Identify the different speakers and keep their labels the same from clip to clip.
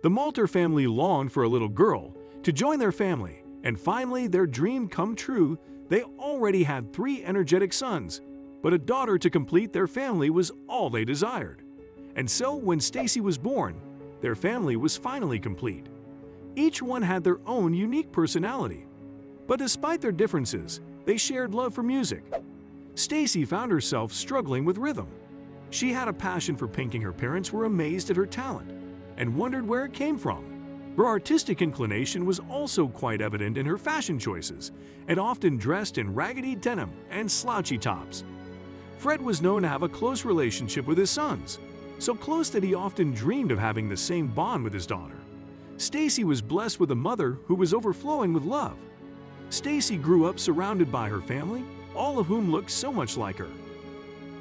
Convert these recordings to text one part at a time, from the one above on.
Speaker 1: The Malter family longed for a little girl to join their family, and finally their dream come true. They already had 3 energetic sons, but a daughter to complete their family was all they desired. And so when Stacy was born, their family was finally complete. Each one had their own unique personality, but despite their differences, they shared love for music. Stacy found herself struggling with rhythm. She had a passion for painting. Her parents were amazed at her talent and wondered where it came from. Her artistic inclination was also quite evident in her fashion choices, and often dressed in raggedy denim and slouchy tops. Fred was known to have a close relationship with his sons, so close that he often dreamed of having the same bond with his daughter. Stacy was blessed with a mother who was overflowing with love. Stacy grew up surrounded by her family, all of whom looked so much like her.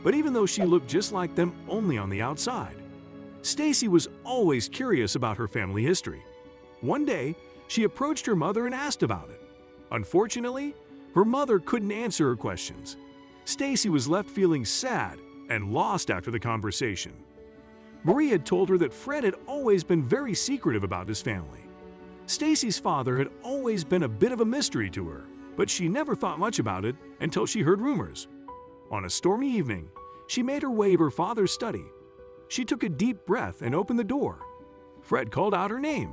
Speaker 1: But even though she looked just like them only on the outside, Stacy was always curious about her family history. One day, she approached her mother and asked about it. Unfortunately, her mother couldn't answer her questions. Stacy was left feeling sad and lost after the conversation. Marie had told her that Fred had always been very secretive about his family. Stacy's father had always been a bit of a mystery to her, but she never thought much about it until she heard rumors. On a stormy evening, she made her way to her father's study. She took a deep breath and opened the door. Fred called out her name.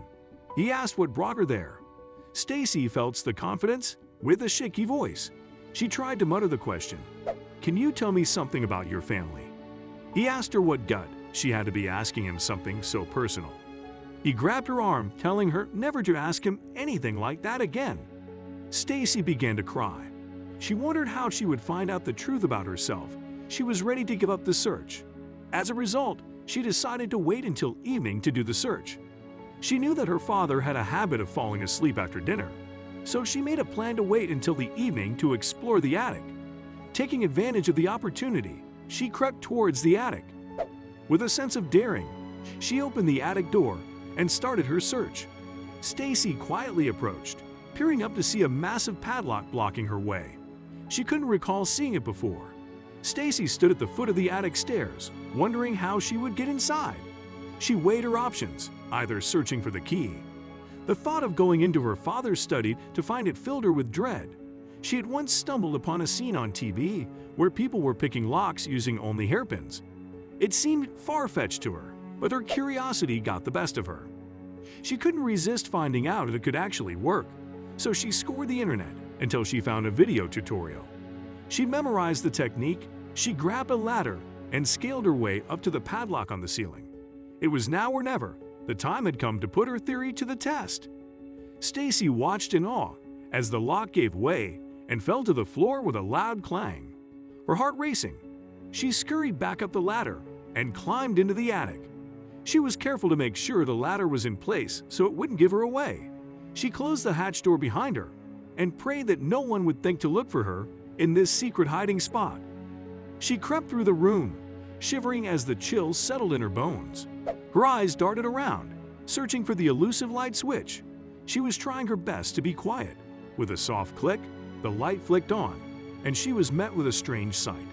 Speaker 1: He asked what brought her there. Stacy felt the confidence with a shaky voice. She tried to mutter the question, "Can you tell me something about your family?" He asked her what gut she had to be asking him something so personal. He grabbed her arm, telling her never to ask him anything like that again. Stacy began to cry. She wondered how she would find out the truth about herself. She was ready to give up the search. As a result, she decided to wait until evening to do the search. She knew that her father had a habit of falling asleep after dinner, so she made a plan to wait until the evening to explore the attic. Taking advantage of the opportunity, she crept towards the attic. With a sense of daring, she opened the attic door and started her search. Stacy quietly approached, peering up to see a massive padlock blocking her way. She couldn't recall seeing it before. Stacy stood at the foot of the attic stairs, wondering how she would get inside. She weighed her options, either searching for the key. The thought of going into her father's study to find it filled her with dread. She had once stumbled upon a scene on TV where people were picking locks using only hairpins. It seemed far-fetched to her, but her curiosity got the best of her. She couldn't resist finding out if it could actually work, so she scoured the internet until she found a video tutorial. She memorized the technique. She grabbed a ladder and scaled her way up to the padlock on the ceiling. It was now or never. The time had come to put her theory to the test. Stacy watched in awe as the lock gave way and fell to the floor with a loud clang. Her heart racing, she scurried back up the ladder and climbed into the attic. She was careful to make sure the ladder was in place so it wouldn't give her away. She closed the hatch door behind her and prayed that no one would think to look for her in this secret hiding spot. She crept through the room, shivering as the chills settled in her bones. Her eyes darted around, searching for the elusive light switch. She was trying her best to be quiet. With a soft click, the light flicked on, and she was met with a strange sight.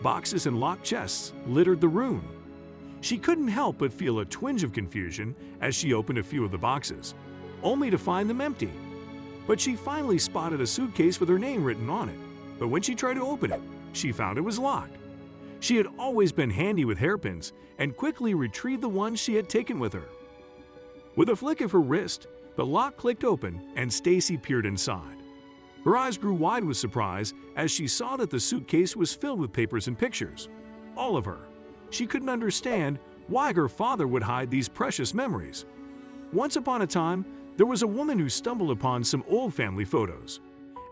Speaker 1: Boxes and locked chests littered the room. She couldn't help but feel a twinge of confusion as she opened a few of the boxes, only to find them empty. But she finally spotted a suitcase with her name written on it. But when she tried to open it, she found it was locked. She had always been handy with hairpins and quickly retrieved the one she had taken with her. With a flick of her wrist, the lock clicked open and Stacy peered inside. Her eyes grew wide with surprise as she saw that the suitcase was filled with papers and pictures. All of her. She couldn't understand why her father would hide these precious memories. Once upon a time, there was a woman who stumbled upon some old family photos.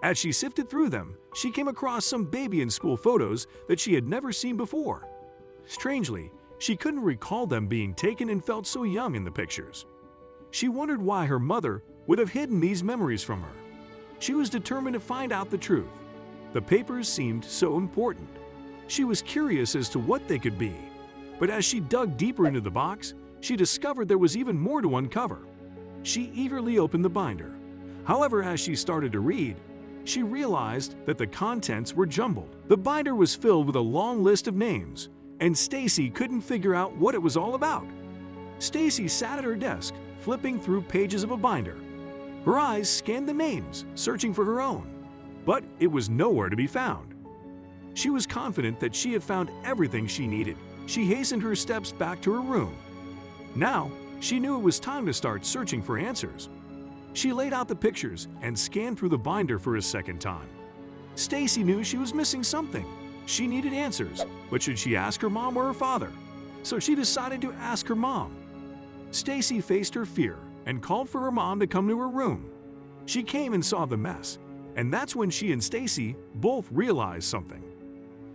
Speaker 1: As she sifted through them, she came across some baby in school photos that she had never seen before. Strangely, she couldn't recall them being taken and felt so young in the pictures. She wondered why her mother would have hidden these memories from her. She was determined to find out the truth. The papers seemed so important. She was curious as to what they could be. But as she dug deeper into the box, she discovered there was even more to uncover. She eagerly opened the binder. However, as she started to read, she realized that the contents were jumbled. The binder was filled with a long list of names, and Stacy couldn't figure out what it was all about. Stacy sat at her desk, flipping through pages of a binder. Her eyes scanned the names, searching for her own, but it was nowhere to be found. She was confident that she had found everything she needed. She hastened her steps back to her room. Now, she knew it was time to start searching for answers. She laid out the pictures and scanned through the binder for a second time. Stacy knew she was missing something. She needed answers, but should she ask her mom or her father? So she decided to ask her mom. Stacy faced her fear and called for her mom to come to her room. She came and saw the mess, and that's when she and Stacy both realized something.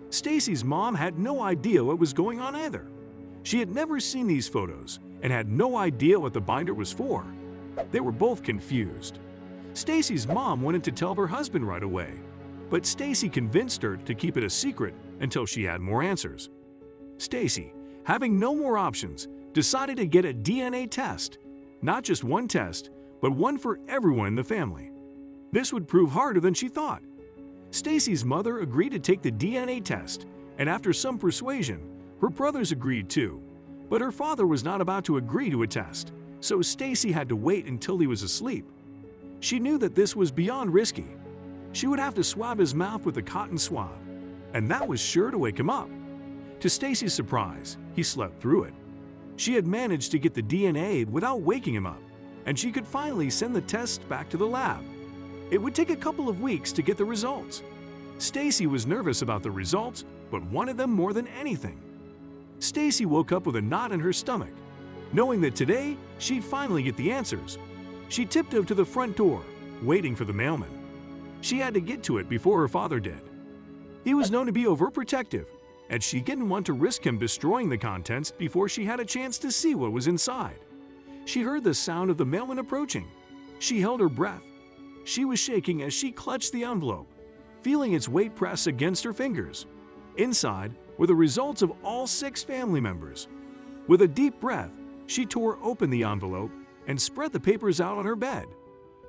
Speaker 1: Stacy's mom had no idea what was going on either. She had never seen these photos and had no idea what the binder was for. They were both confused. Stacy's mom wanted to tell her husband right away, but Stacy convinced her to keep it a secret until she had more answers. Stacy, having no more options, decided to get a DNA test. Not just one test, but one for everyone in the family. This would prove harder than she thought. Stacy's mother agreed to take the DNA test, and after some persuasion, her brothers agreed too. But her father was not about to agree to a test, so Stacy had to wait until he was asleep. She knew that this was beyond risky. She would have to swab his mouth with a cotton swab, and that was sure to wake him up. To Stacy's surprise, he slept through it. She had managed to get the DNA without waking him up, and she could finally send the test back to the lab. It would take a couple of weeks to get the results. Stacy was nervous about the results, but wanted them more than anything. Stacy woke up with a knot in her stomach, knowing that today she'd finally get the answers. She tiptoed to the front door, waiting for the mailman. She had to get to it before her father did. He was known to be overprotective, and she didn't want to risk him destroying the contents before she had a chance to see what was inside. She heard the sound of the mailman approaching. She held her breath. She was shaking as she clutched the envelope, feeling its weight press against her fingers. Inside were the results of all 6 family members. With a deep breath, she tore open the envelope and spread the papers out on her bed.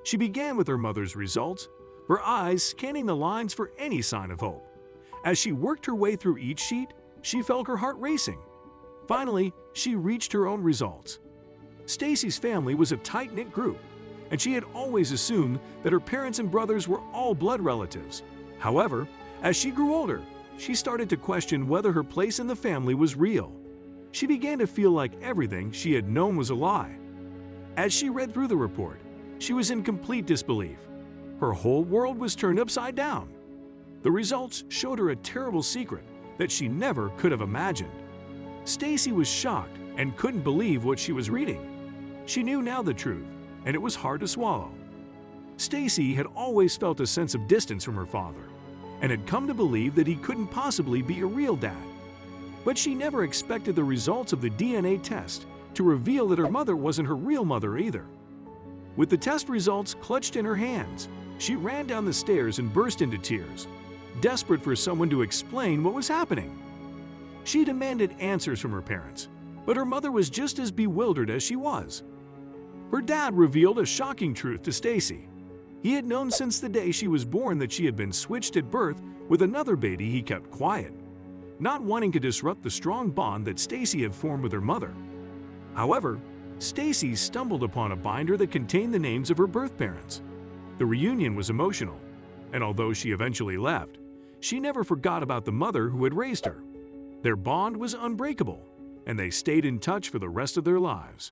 Speaker 1: She began with her mother's results, her eyes scanning the lines for any sign of hope. As she worked her way through each sheet, she felt her heart racing. Finally, she reached her own results. Stacy's family was a tight-knit group, and she had always assumed that her parents and brothers were all blood relatives. However, as she grew older, she started to question whether her place in the family was real. She began to feel like everything she had known was a lie. As she read through the report, she was in complete disbelief. Her whole world was turned upside down. The results showed her a terrible secret that she never could have imagined. Stacy was shocked and couldn't believe what she was reading. She knew now the truth, and it was hard to swallow. Stacy had always felt a sense of distance from her father, and had come to believe that he couldn't possibly be a real dad. But she never expected the results of the DNA test to reveal that her mother wasn't her real mother either. With the test results clutched in her hands, she ran down the stairs and burst into tears, desperate for someone to explain what was happening. She demanded answers from her parents, but her mother was just as bewildered as she was. Her dad revealed a shocking truth to Stacy. He had known since the day she was born that she had been switched at birth with another baby he kept quiet, not wanting to disrupt the strong bond that Stacy had formed with her mother. However, Stacy stumbled upon a binder that contained the names of her birth parents. The reunion was emotional, and although she eventually left, she never forgot about the mother who had raised her. Their bond was unbreakable, and they stayed in touch for the rest of their lives.